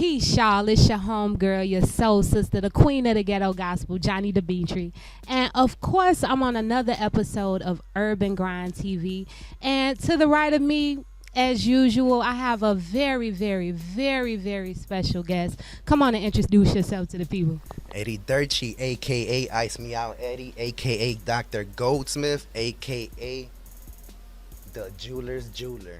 Peace, y'all. It's your homegirl, your soul sister, the queen of the ghetto gospel, Johni Demeatri. And of course, I'm on another episode of Urban Grind TV. And to the right of me, as usual, I have a very, very, very, very special guest. Come on and introduce yourself to the people. Eddie Derche, a.k.a. Ice Me Out Eddie, a.k.a. Dr. Goldsmith, a.k.a. the Jeweler's Jeweler.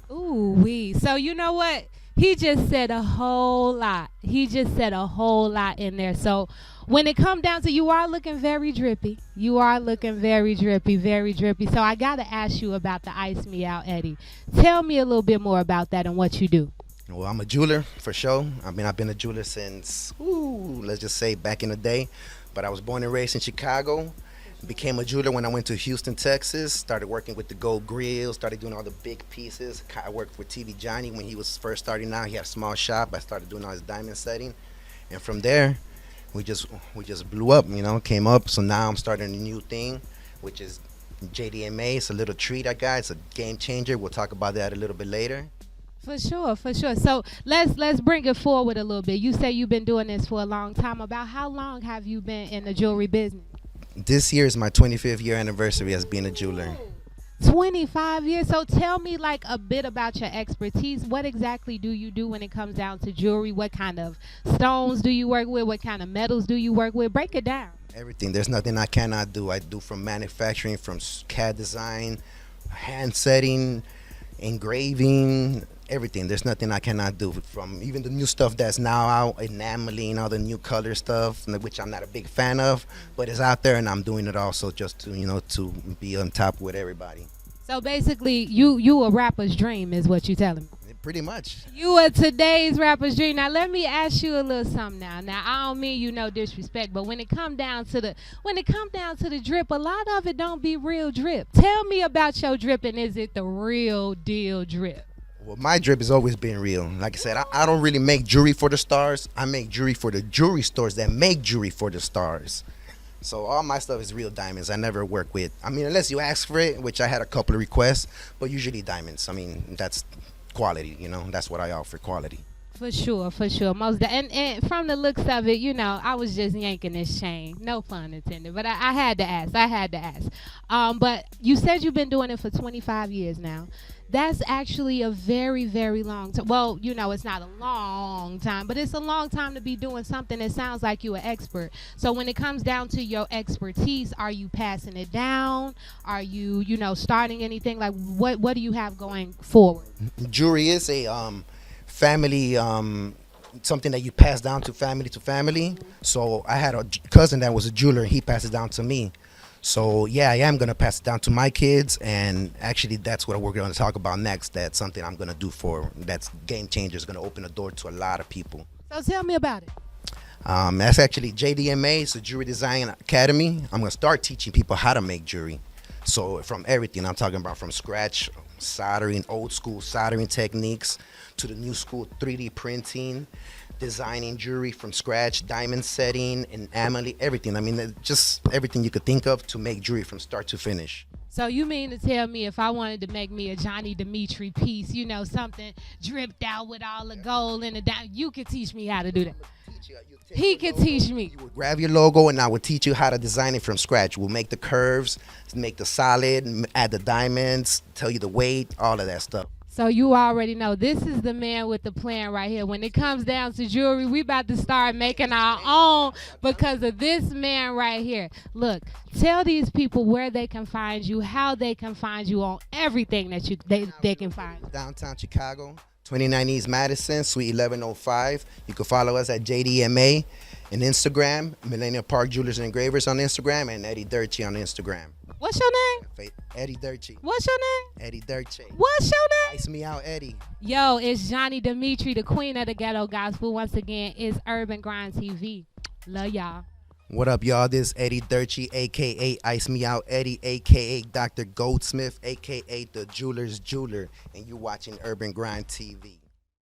Ooh, wee. So you know what? He just said a whole lot. He just said a whole lot in there. So when it comes down to, you are looking very drippy. You are looking very drippy, very drippy. So I got to ask you about the Ice Me Out Eddie. Tell me a little bit more about that and what you do. Well, I'm a jeweler for sure. I've been a jeweler since, let's just say back in the day. But I was born and raised in Chicago. Became a jeweler when I went to Houston, Texas. Started working with the gold grills. Started doing all the big pieces. I worked with TV Johni when he was first starting out. He had a small shop. I started doing all his diamond setting, and from there, we just blew up. Came up. So now I'm starting a new thing, which is JDMA. It's a little treat I got. It's a game changer. We'll talk about that a little bit later. For sure, for sure. So let's bring it forward a little bit. You say you've been doing this for a long time. About how long have you been in the jewelry business? This year is my 25th year anniversary as being a jeweler. 25 years. So tell me like a bit about your expertise. What exactly do you do when it comes down to jewelry? What kind of stones do you work with? What kind of metals do you work with? Break it down. Everything. There's nothing I cannot do. I do from manufacturing, from CAD design, hand setting, engraving, everything. There's nothing I cannot do, from even the new stuff that's now out, enameling, all the new color stuff, which I'm not a big fan of, but it's out there and I'm doing it also just to, to be on top with everybody. So basically, you a rapper's dream is what you telling me. Pretty much. You are today's rapper's dream. Now let me ask you a little something now. Now I don't mean no disrespect, but when it come down to the drip, a lot of it don't be real drip. Tell me about your drip, and is it the real deal drip? Well, my drip has always been real. Like I said, I don't really make jewelry for the stars. I make jewelry for the jewelry stores that make jewelry for the stars. So all my stuff is real diamonds. I never work with, unless you ask for it, which I had a couple of requests, but usually diamonds. That's quality, that's what I offer, quality. For sure, for sure. And from the looks of it, I was just yanking this chain. No pun intended, but I had to ask. But you said you've been doing it for 25 years now. That's actually a very, very long time. Well, it's not a long time, but it's a long time to be doing something that sounds like you're an expert. So when it comes down to your expertise, are you passing it down? Are you, starting anything? Like, what do you have going forward? Jewelry is a family, something that you pass down to family. So I had a cousin that was a jeweler. He passed it down to me. So yeah, I am going to pass it down to my kids, and actually that's what we're going to talk about next. That's something I'm going to do that's game changer. It's going to open the door to a lot of people. So tell me about it. That's actually JDMA. It's a Jewelry Design Academy. I'm going to start teaching people how to make jewelry. So from everything, I'm talking about from scratch, soldering, old school soldering techniques, to the new school 3D printing, designing jewelry from scratch, diamond setting, enameling, everything. Just everything you could think of to make jewelry from start to finish. So you mean to tell me if I wanted to make me a Johni Demeatri piece, something dripped out with all the gold in it, you could teach me how to do that? He could teach me. You would grab your logo and I would teach you how to design it from scratch. We'll make the curves, make the solid, add the diamonds, tell you the weight, all of that stuff. So you already know this is the man with the plan right here. When it comes down to jewelry, we about to start making our own because of this man right here. Look, tell these people where they can find you, how they can find you on everything that they can find. Downtown Chicago, 29 East Madison, Suite 1105. You can follow us at JDMA on Instagram, Millennium Park Jewelers and Engravers on Instagram, and Eddie Derche on Instagram. What's your name? Eddie Derche. What's your name? Eddie Derche. What's your name? Ice Me Out Eddie. Yo, it's Johni Demeatri, the queen of the ghetto gospel. Once again, it's Urban Grind TV. Love y'all. What up, y'all? This is Eddie Derche, a.k.a. Ice Me Out Eddie, a.k.a. Dr. Goldsmith, a.k.a. the Jeweler's Jeweler, and you watching Urban Grind TV.